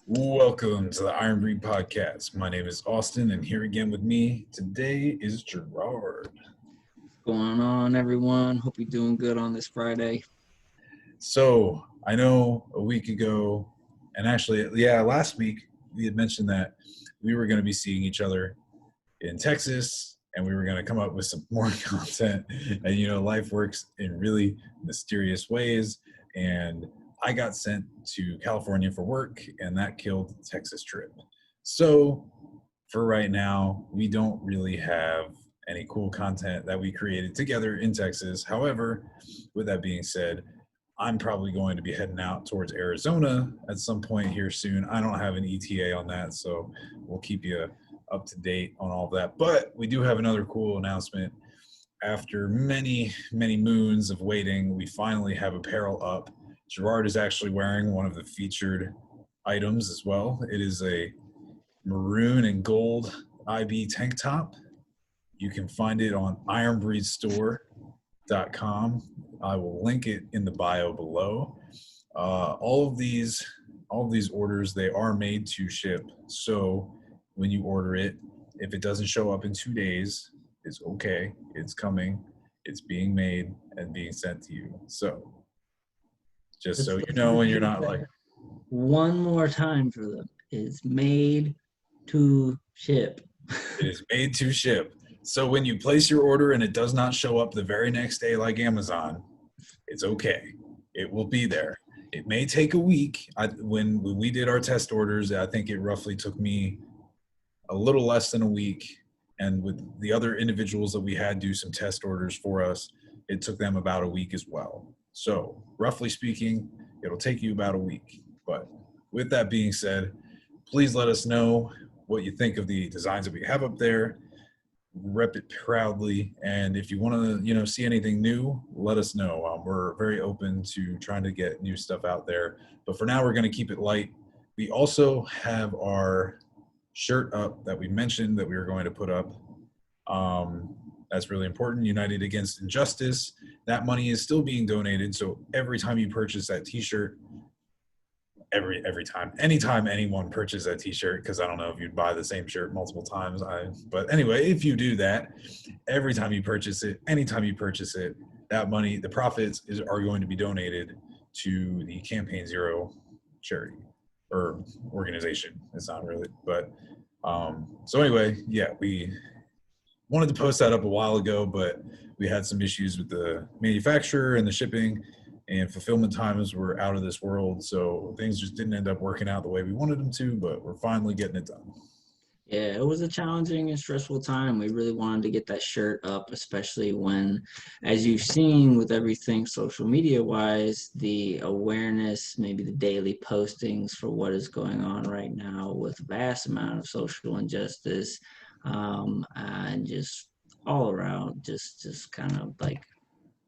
Welcome to the Iron Breed Podcast. My name is Austin, and here again with me today is Gerard. What's going on, everyone? Hope you're doing good on this Friday. So, I know a week ago, and actually, last week, we had mentioned that we were going to be seeing each other in Texas, and we were going to come up with some more content. And, life works in really mysterious ways. And I got sent to California for work, and that killed the Texas trip. So, for right now, we don't really have any cool content that we created together in Texas. However, with that being said, I'm probably going to be heading out towards Arizona at some point here soon. I don't have an ETA on that, so we'll keep you up to date on all of that. But we do have another cool announcement. After many, many moons of waiting, we finally have apparel up. Gerard is actually wearing one of the featured items as well. It is a maroon and gold IB tank top. You can find it on ironbreedstore.com. I will link it in the bio below. All of these orders, they are made to ship. So when you order it, if it doesn't show up in 2 days, it's okay. It's coming. It's being made and being sent to you. So just so you know, and you're not like, one more time for them. It's made to ship. It is made to ship. So when you place your order and it does not show up the very next day like Amazon, it's okay. It will be there. It may take a week. When we did our test orders, I think it roughly took me a little less than a week. And with the other individuals that we had do some test orders for us, it took them about a week as well. So roughly speaking, it'll take you about a week. But with that being said, please let us know what you think of the designs that we have up there. Rep it proudly, and if you want to see anything new, let us know. We're very open to trying to get new stuff out there, but for now we're going to keep it light. We also have our shirt up that we mentioned that we were going to put up. That's really important. United Against Injustice. That money is still being donated, so every time you purchase that t-shirt, anytime anyone purchases that t-shirt, because I don't know if you'd buy the same shirt multiple times, but anyway, if you do that, every time you purchase it, anytime you purchase it, that money, the profits are going to be donated to the Campaign Zero charity or organization. It's not really, but so anyway, yeah, we wanted to post that up a while ago, but we had some issues with the manufacturer and the shipping, and fulfillment times were out of this world, so things just didn't end up working out the way we wanted them to, but we're finally getting it done. Yeah, it was a challenging and stressful time. We really wanted to get that shirt up, especially when, as you've seen with everything social media wise, the awareness, maybe the daily postings for what is going on right now with a vast amount of social injustice, and just all around, just kind of like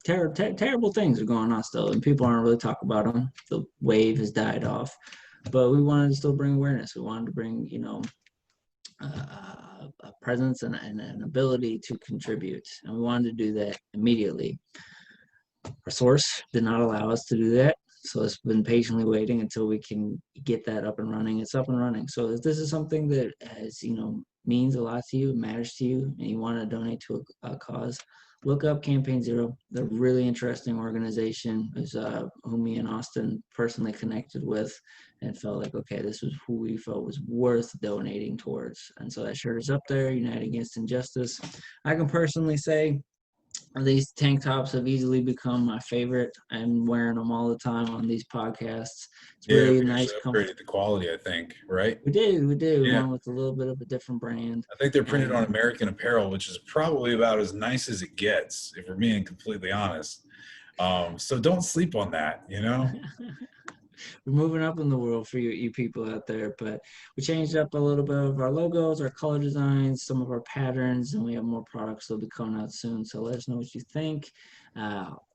terrible things are going on still, and people aren't really talking about them. The wave has died off, but we wanted to still bring awareness. We wanted to bring, a presence and an ability to contribute, and we wanted to do that immediately. Our source did not allow us to do that, so it's been patiently waiting until we can get that up and running. It's up and running. So if this is something that means a lot to you, matters to you, and you want to donate to a cause, look up Campaign Zero. They're a really interesting organization. It's who me and Austin personally connected with and felt like, okay, this was who we felt was worth donating towards. And so that shirt is up there, United Against Injustice. I can personally say these tank tops have easily become my favorite. I'm wearing them all the time on these podcasts. It's really nice. Upgraded the quality, I think, right? We did. Yeah. We went with a little bit of a different brand. I think they're printed on American Apparel, which is probably about as nice as it gets, if we're being completely honest. So don't sleep on that, We're moving up in the world for you people out there, but we changed up a little bit of our logos, our color designs, some of our patterns, and we have more products that'll be coming out soon. So let us know what you think.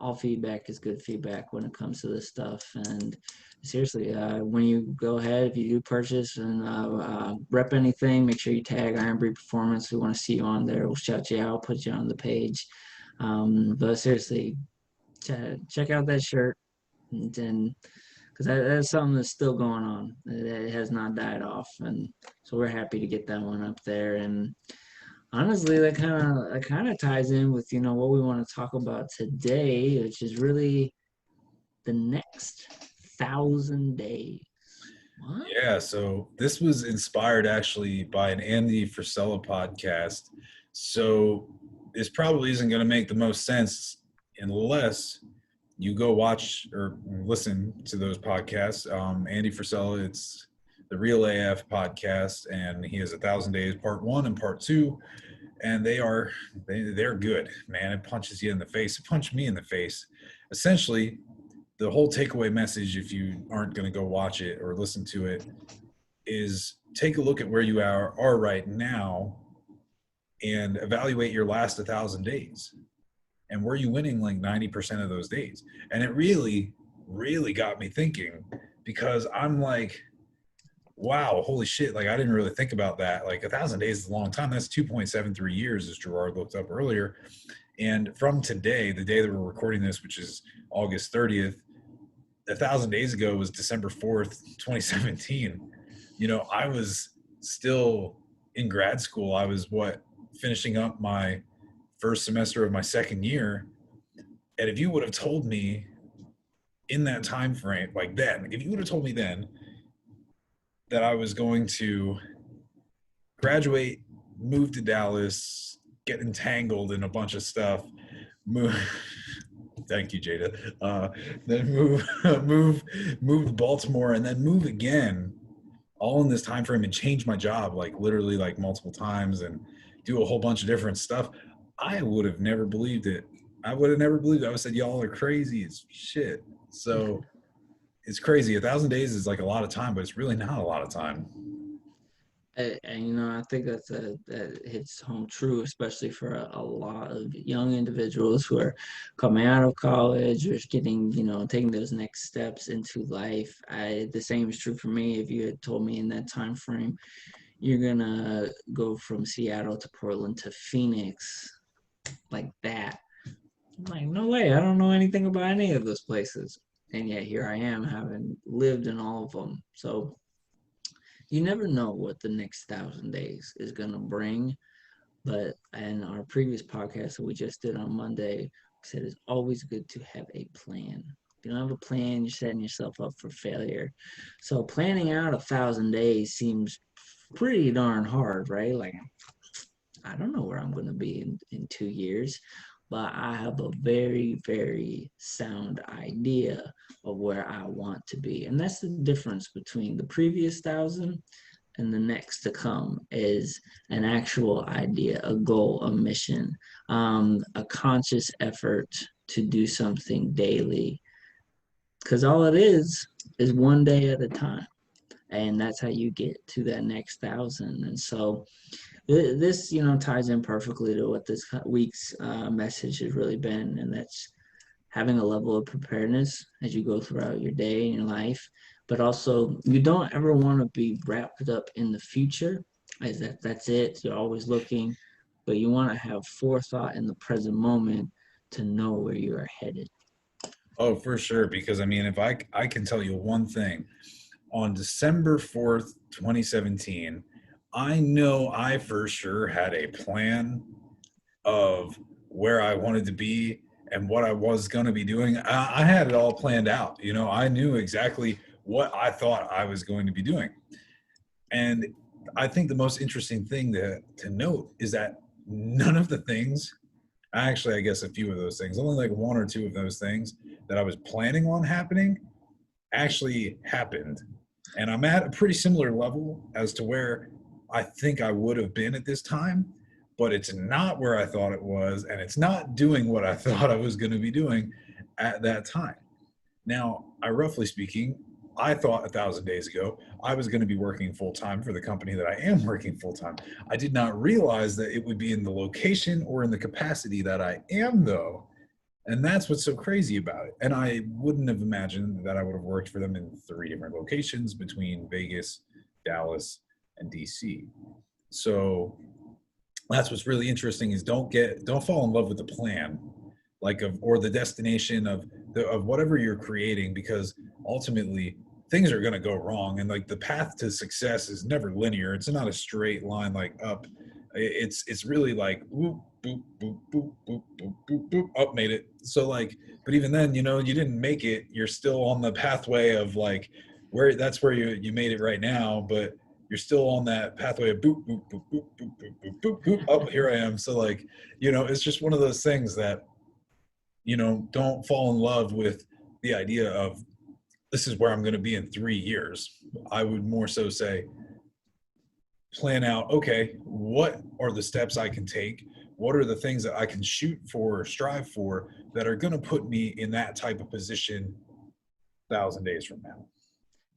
All feedback is good feedback when it comes to this stuff. And seriously, when you go ahead, if you do purchase and rep anything, make sure you tag Iron Breed Performance. We want to see you on there. We'll shout you out, put you on the page. But seriously, check out that shirt, and because that's something that's still going on. It has not died off, and so we're happy to get that one up there. And honestly, that kind of ties in with what we want to talk about today, which is really the next 1,000 days. What? Yeah, so this was inspired actually by an Andy Frisella podcast. So this probably isn't going to make the most sense unless you go watch or listen to those podcasts. Andy Frisella, it's the Real AF podcast, and he has 1,000 Days Part 1 and Part 2, and they're good, man. It punches you in the face. It punched me in the face. Essentially, the whole takeaway message, if you aren't going to go watch it or listen to it, is take a look at where you are right now and evaluate your last 1,000 days. And were you winning like 90% of those days? And it really, really got me thinking, because I'm like, wow, holy shit. Like, I didn't really think about that. Like 1,000 days is a long time. That's 2.73 years, as Gerard looked up earlier. And from today, the day that we're recording this, which is August 30th, 1,000 days ago was December 4th, 2017. I was still in grad school. I was finishing up my first semester of my second year. And if you would have told me in that time frame, like then, if you would have told me then that I was going to graduate, move to Dallas, get entangled in a bunch of stuff, move. Thank you, Jada. Then move to Baltimore, and then move again, all in this time frame, and change my job like literally like multiple times, and do a whole bunch of different stuff. I would have never believed it. I would have never believed it. I would have said, y'all are crazy as shit. So it's crazy. 1,000 days is like a lot of time, but it's really not a lot of time. And I think that hits home true, especially for a lot of young individuals who are coming out of college or getting, taking those next steps into life. The same is true for me. If you had told me in that time frame, you're gonna go from Seattle to Portland to Phoenix like that, I'm like, no way. I don't know anything about any of those places, and yet here I am, having lived in all of them. So you never know what the next 1,000 days is going to bring. But in our previous podcast that we just did on Monday, we said it's always good to have a plan. If you don't have a plan, you're setting yourself up for failure. So planning out 1,000 days seems pretty darn hard, right? Like, I don't know where I'm going to be in 2 years, but I have a very, very sound idea of where I want to be. And that's the difference between the previous 1,000 and the next to come, is an actual idea, a goal, a mission, a conscious effort to do something daily. Because all it is one day at a time. And that's how you get to that next 1,000. And so this ties in perfectly to what this week's message has really been, and that's having a level of preparedness as you go throughout your day and your life. But also, you don't ever want to be wrapped up in the future, as that's it. You're always looking, but you want to have forethought in the present moment to know where you are headed. Oh, for sure. Because I mean, if I can tell you one thing, on December 4th, 2017, I know I for sure had a plan of where I wanted to be and what I was going to be doing. I had it all planned out. I knew exactly what I thought I was going to be doing. And I think the most interesting thing to note is that none of the things, actually, I guess a few of those things, only like one or two of those things that I was planning on happening actually happened. And I'm at a pretty similar level as to where I think I would have been at this time, but it's not where I thought it was, and it's not doing what I thought I was going to be doing at that time. Now, roughly speaking, I thought 1,000 days ago I was going to be working full-time for the company that I am working full-time. I did not realize that it would be in the location or in the capacity that I am, though. And that's what's so crazy about it. And I wouldn't have imagined that I would have worked for them in 3 different locations between Vegas, Dallas, and DC. So that's what's really interesting, is don't fall in love with the plan, or the destination of whatever you're creating, because ultimately things are going to go wrong. And like the path to success is never linear. It's not a straight line like up. It's really like boop, boop, boop, boop, boop, boop, boop, boop, up, made it. So like, but even then, you know, you didn't make it. You're still on the pathway of like where that's where you made it right now, but you're still on that pathway of boop, boop, boop, boop, boop, boop, boop, boop, boop, up, here I am. So like, you know, it's just one of those things that, you know, don't fall in love with the idea of this is where I'm going to be in 3 years. I would more so say, plan out, okay, what are the steps I can take? What are the things that I can shoot for or strive for that are going to put me in that type of position 1,000 days from now?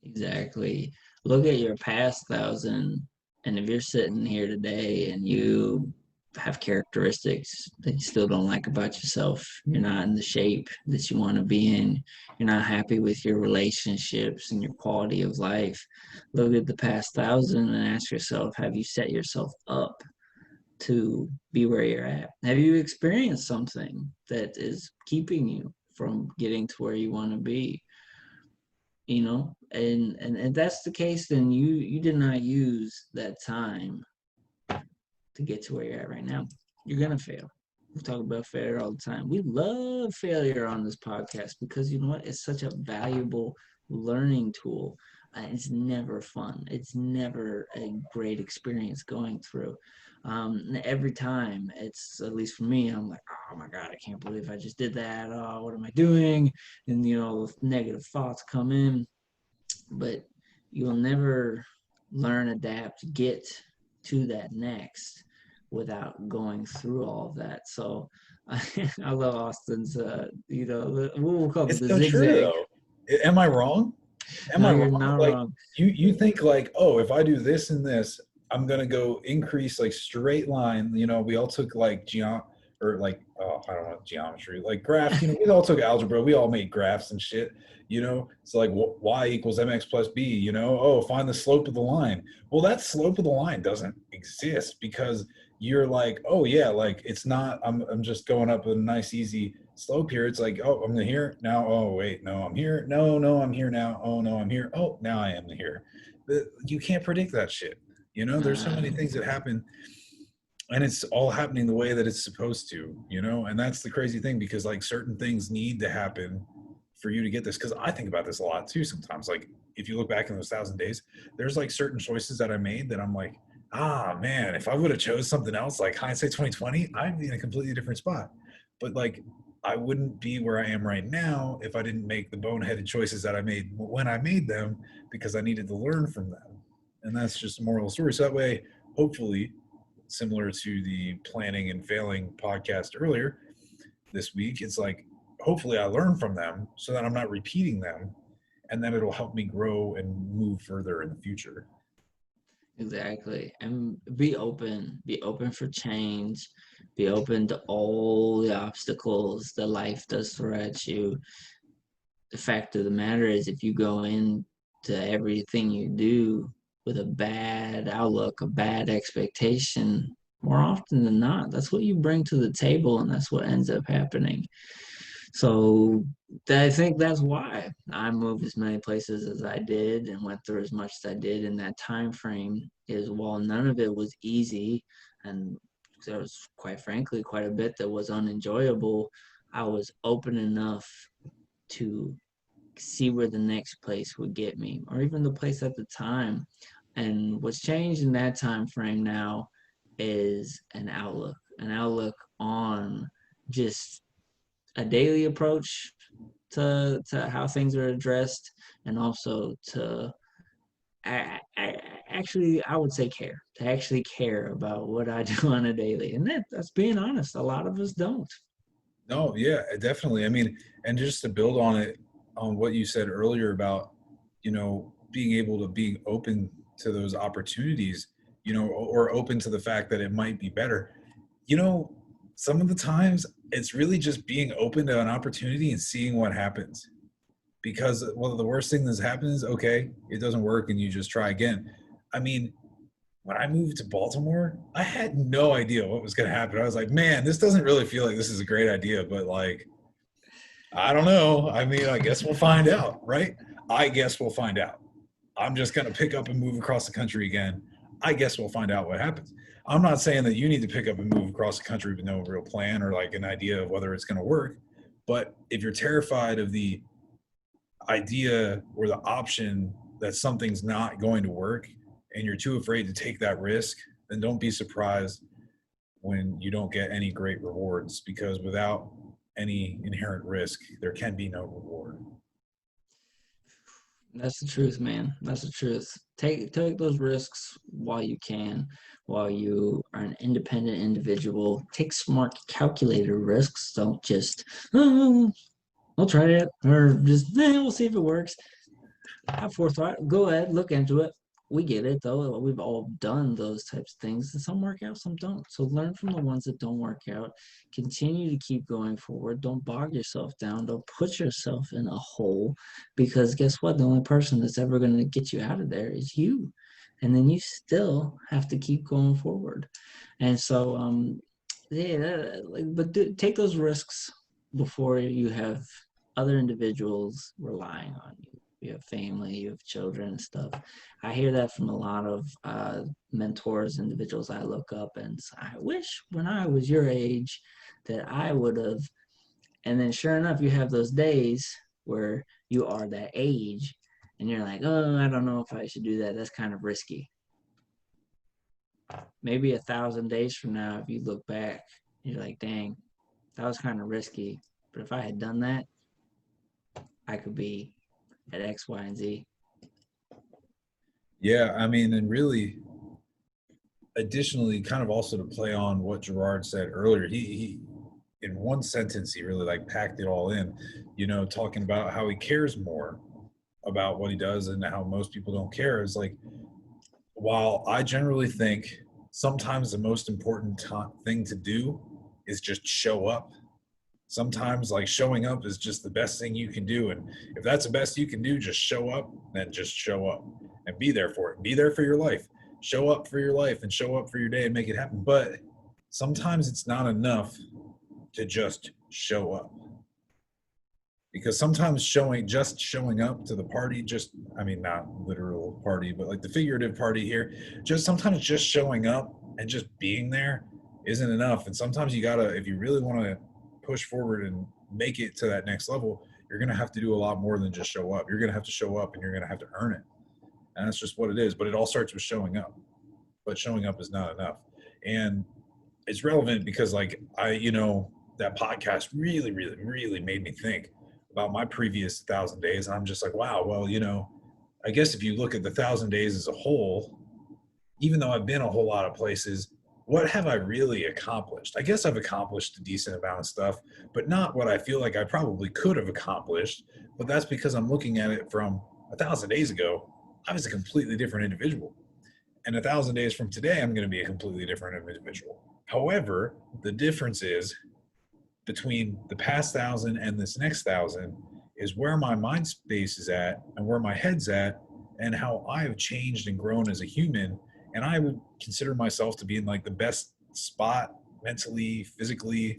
Exactly. Look at your past 1,000, and if you're sitting here today and you have characteristics that you still don't like about yourself, you're not in the shape that you want to be in, you're not happy with your relationships and your quality of life, look at the past 1,000 and ask yourself, have you set yourself up to be where you're at? Have you experienced something that is keeping you from getting to where you want to be? You know, and if that's the case, then you did not use that time to get to where you're at right now. You're gonna fail. We talk about failure all the time. We love failure on this podcast because you know what? It's such a valuable learning tool. It's never fun. It's never a great experience going through. Every time, it's, at least for me, I'm like, oh my God, I can't believe I just did that. Oh, what am I doing? And, you know, negative thoughts come in, but you'll never learn, adapt, get to that next without going through all of that. So I love Austin's, you know, we'll call it It's the so true zigzag. though. Am I wrong? Am No, I you're wrong? not Like wrong. you think like, oh, if I do this and this, I'm gonna go increase like straight line. You know, we all took like or like, oh, I don't know, geometry, like graphs. You know, we all took algebra. We all made graphs and shit. You know, it's like y equals mx plus b. You know, oh, find the slope of the line. Well, that slope of the line doesn't exist because you're like, oh yeah, like it's not. I'm just going up a nice easy slope here. It's like, oh, I'm here now. Oh wait, no, I'm here. No, I'm here now. Oh no, I'm here. Oh, now I am here. You can't predict that shit. You know, there's so many Um, things that happen and it's all happening the way that it's supposed to, you know? And that's the crazy thing because like certain things need to happen for you to get this. Cause I think about this a lot too sometimes. Like if you look back in those 1,000 days, there's like certain choices that I made that I'm like, ah man, if I would have chose something else, like hindsight 2020, I'd be in a completely different spot. But like I wouldn't be where I am right now if I didn't make the boneheaded choices that I made when I made them because I needed to learn from them. And that's just a moral story. So that way, hopefully, similar to the planning and failing podcast earlier this week, it's like, hopefully I learn from them so that I'm not repeating them and then it'll help me grow and move further in the future. exactly. And be open for change, be open to all the obstacles that life does throw at you. The fact of the matter is, if you go into everything you do with a bad outlook, a bad expectation, more often than not, that's what you bring to the table, and that's what ends up happening. So I think that's why I moved as many places as I did and went through as much as I did in that time frame. Is while none of it was easy, and there was, quite frankly, quite a bit that was unenjoyable, I was open enough to see where the next place would get me, or even the place at the time. And what's changed in that time frame now is an outlook on just a daily approach to how things are addressed, and also to actually, I would say, to actually care about what I do on a daily. And that's being honest. A lot of us don't. No, yeah, definitely. I mean, and just to build on it, on what you said earlier about, you know, being able to being open to those opportunities, you know, or open to the fact that it might be better. You know, some of the times it's really just being open to an opportunity and seeing what happens. Because one of the worst things that's happened is, okay, it doesn't work and you just try again. I mean, when I moved to Baltimore, I had no idea what was going to happen. I was like, man, this doesn't really feel like this is a great idea, but like, I don't know. I mean, I guess we'll find out, right? I guess we'll find out. I'm just going to pick up and move across the country again. I guess we'll find out what happens. I'm not saying that you need to pick up and move across the country with no real plan or like an idea of whether it's going to work. But if you're terrified of the idea or the option that something's not going to work and you're too afraid to take that risk, then don't be surprised when you don't get any great rewards, because without any inherent risk, there can be no reward. That's the truth, man. That's the truth. Take those risks while you can, while you are an independent individual. Take smart, calculated risks. Don't just, oh, I'll try it, or just, we'll see if it works. Have forethought. Go ahead, look into it. We get it, though. We've all done those types of things. And some work out, some don't. So learn from the ones that don't work out. Continue to keep going forward. Don't bog yourself down. Don't put yourself in a hole, because guess what? The only person that's ever going to get you out of there is you. And then you still have to keep going forward. And so, take those risks before you have other individuals relying on you. You have family, you have children and stuff. I hear that from a lot of mentors, individuals I look up, and I wish when I was your age that I would have. And then sure enough, you have those days where you are that age and you're like, oh, I don't know if I should do that. That's kind of risky. Maybe 1,000 days from now, if you look back, you're like, dang, that was kind of risky. But if I had done that, I could be at X, Y, and Z. Yeah, I mean, and really, additionally, kind of also to play on what Gerard said earlier, he in one sentence, he really like packed it all in, talking about how he cares more about what he does and how most people don't care. Is like, while I generally think sometimes the most important thing to do is just show up. Sometimes like showing up is just the best thing you can do. And if that's the best you can do, just show up, then just show up and be there for it. Be there for your life. Show up for your life and show up for your day and make it happen. But sometimes it's not enough to just show up. Because sometimes showing up to the party, not literal party, but like the figurative party here, sometimes just showing up and just being there isn't enough. And sometimes you gotta, if you really want to push forward and make it to that next level, you're going to have to do a lot more than just show up. You're going to have to show up and you're going to have to earn it. And that's just what it is. But it all starts with showing up. But showing up is not enough. And it's relevant because like that podcast really, really, really made me think about my previous 1,000 days. And I'm just like, wow, well, I guess if you look at the 1,000 days as a whole, even though I've been a whole lot of places, what have I really accomplished? I guess I've accomplished a decent amount of stuff, but not what I feel like I probably could have accomplished. But that's because I'm looking at it from 1,000 days ago. I was a completely different individual. And 1,000 days from today, I'm going to be a completely different individual. However, the difference is between the past 1,000 and this next 1,000 is where my mind space is at and where my head's at and how I have changed and grown as a human. And I would consider myself to be in like the best spot mentally, physically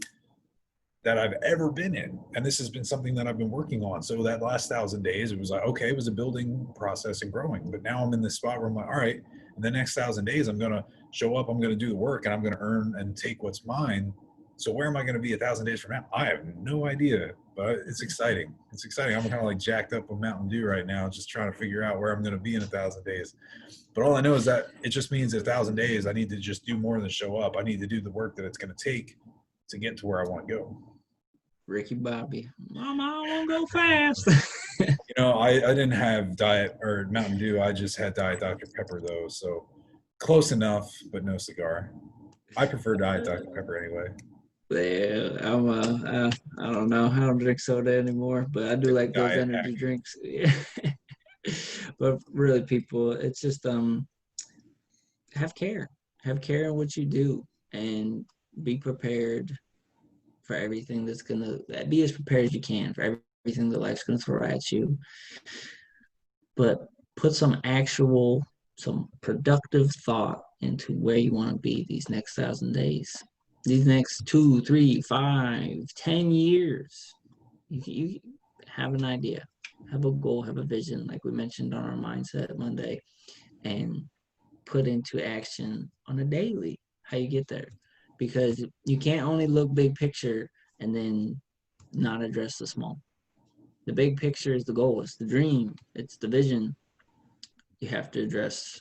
that I've ever been in. And this has been something that I've been working on. So that last 1,000 days, it was like, okay, it was a building process and growing. But now I'm in this spot where I'm like, all right, in the next 1,000 days, I'm going to show up, I'm going to do the work, and I'm going to earn and take what's mine. So where am I going to be 1,000 days from now? I have no idea, but it's exciting. It's exciting. I'm kind of like jacked up with Mountain Dew right now, just trying to figure out where I'm going to be in 1,000 days. But all I know is that it just means that 1,000 days, I need to just do more than show up. I need to do the work that it's going to take to get to where I want to go. Ricky Bobby, Mama, I want to go fast. I didn't have Diet or Mountain Dew. I just had Diet Dr. Pepper though. So close enough, but no cigar. I prefer Diet Dr. Pepper anyway. Yeah, I don't know. I don't drink soda anymore, but I do like those energy drinks. Yeah. But really, people, it's just have care in what you do, and be prepared for everything that's gonna be as prepared as you can for everything that life's gonna throw at you. But put some productive thought into where you want to be these next 1,000 days, these next 2, 3, 5, 10 years. You have an idea. have a goal, have a vision, like we mentioned on our Mindset Monday, and put into action on a daily how you get there. Because you can't only look big picture and then not address the small. The big picture is the goal, it's the dream, it's the vision. You have to address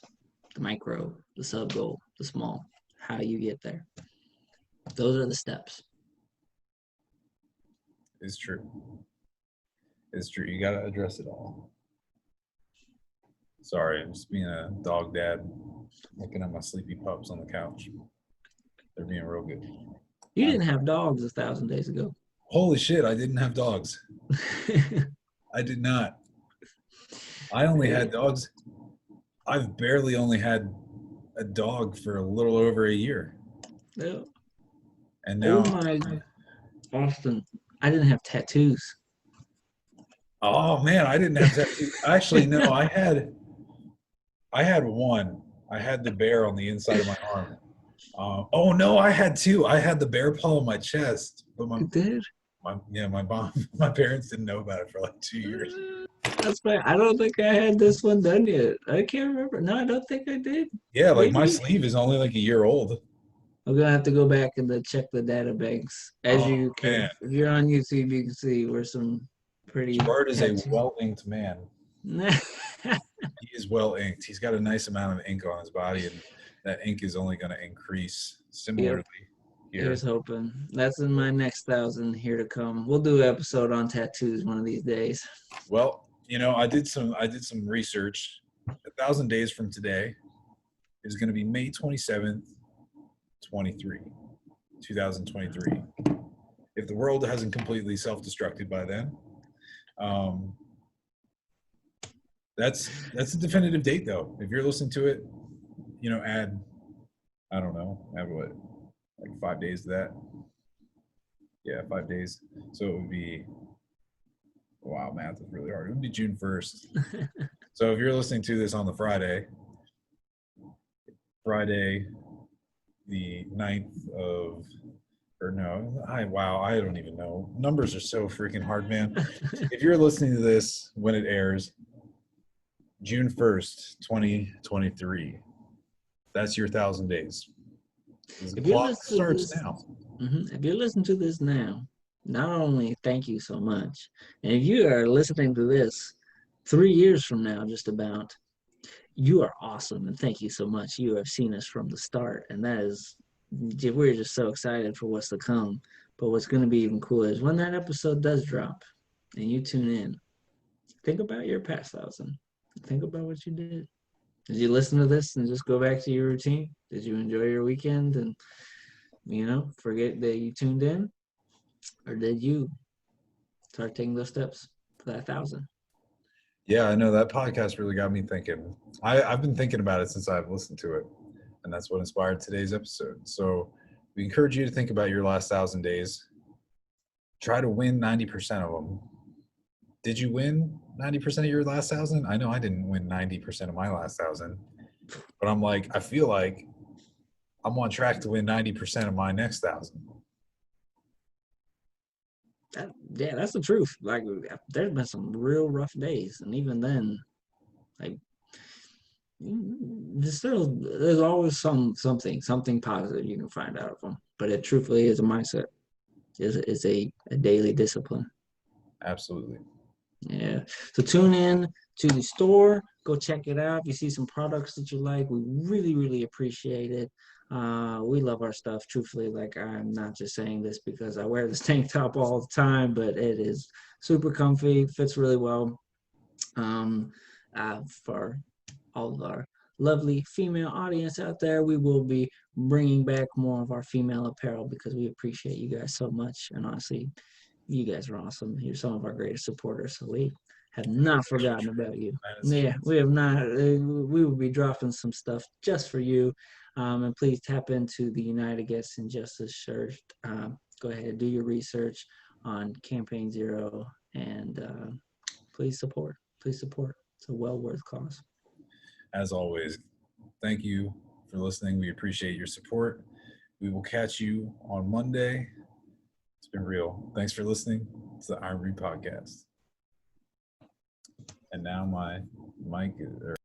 the micro, the sub goal, the small, how you get there. Those are the steps. It's true. It's true. You got to address it all. Sorry, I'm just being a dog dad, looking at my sleepy pups on the couch. They're being real good. You didn't have dogs 1,000 days ago. Holy shit, I didn't have dogs. I did not. I only had dogs. I've barely only had a dog for a little over a year. Yeah. And now, Oh my, Austin, I didn't have tattoos. oh man, I didn't have tattoos. Actually, no, I had one. I had the bear on the inside of my arm. Oh no, I had two. I had the bear paw on my chest, but You did? my mom, my parents didn't know about it for like 2 years. That's fine. I don't think I had this one done yet. I can't remember. No, I don't think I did. Yeah, like my Maybe. sleeve is only like a year old. I'm gonna have to go back and check the data banks. As Oh you can, man, if you're on YouTube, you can see where some pretty Gerard is a tattoos. well-inked man. He is well-inked. He's got a nice amount of ink on his body, and that ink is only going to increase similarly here. Here's hoping. That's in my next 1,000 here to come. We'll do an episode on tattoos one of these days. Well, I did some research. 1,000 days from today is going to be May 27th, 2023. If the world hasn't completely self-destructed by then, that's a definitive date, though. If you're listening to it, add what, like 5 days to that. Yeah, 5 days. So it would be, wow, math is really hard. It would be June 1st. So if you're listening to this on the Friday, the 9th of, or no, I don't even know. Numbers are so freaking hard, man. If you're listening to this when it airs, June 1st, 2023, that's your 1,000 days. The clock starts now. If you're listening to this now, not only thank you so much, and if you are listening to this 3 years from now, just about, you are awesome, and thank you so much. You have seen us from the start, and we're just so excited for what's to come. But what's going to be even cooler is when that episode does drop, and you tune in, think about your past 1,000. Think about what you did. Did you listen to this and just go back to your routine? Did you enjoy your weekend and forget that you tuned in? Or did you start taking those steps for that 1,000? Yeah, I know that podcast really got me thinking. I've been thinking about it since I've listened to it, and that's what inspired today's episode. So we encourage you to think about your last 1,000 days. Try to win 90% of them. Did you win 90% of your last 1,000? I know I didn't win 90% of my last 1,000, but I feel like I'm on track to win 90% of my next 1,000. That's the truth. Like, there's been some real rough days, and even then, like, there's always something positive you can find out of them. But it truthfully is a mindset. It's a daily discipline. Absolutely. Yeah. So tune in to the store. Go check it out. If you see some products that you like, we really, really appreciate it. We love our stuff. Truthfully, like, I'm not just saying this because I wear this tank top all the time, but it is super comfy, fits really well. For all of our lovely female audience out there, we will be bringing back more of our female apparel because we appreciate you guys so much. And honestly, you guys are awesome. You're some of our greatest supporters. So we have not forgotten about you. Yeah, we have not. We will be dropping some stuff just for you. And please tap into the United Against Injustice shirt. Go ahead and do your research on Campaign Zero, and please support. Please support. It's a well worth cause. As always, thank you for listening. We appreciate your support. We will catch you on Monday. It's been real. Thanks for listening. It's the Iron Breed Podcast. And now my mic or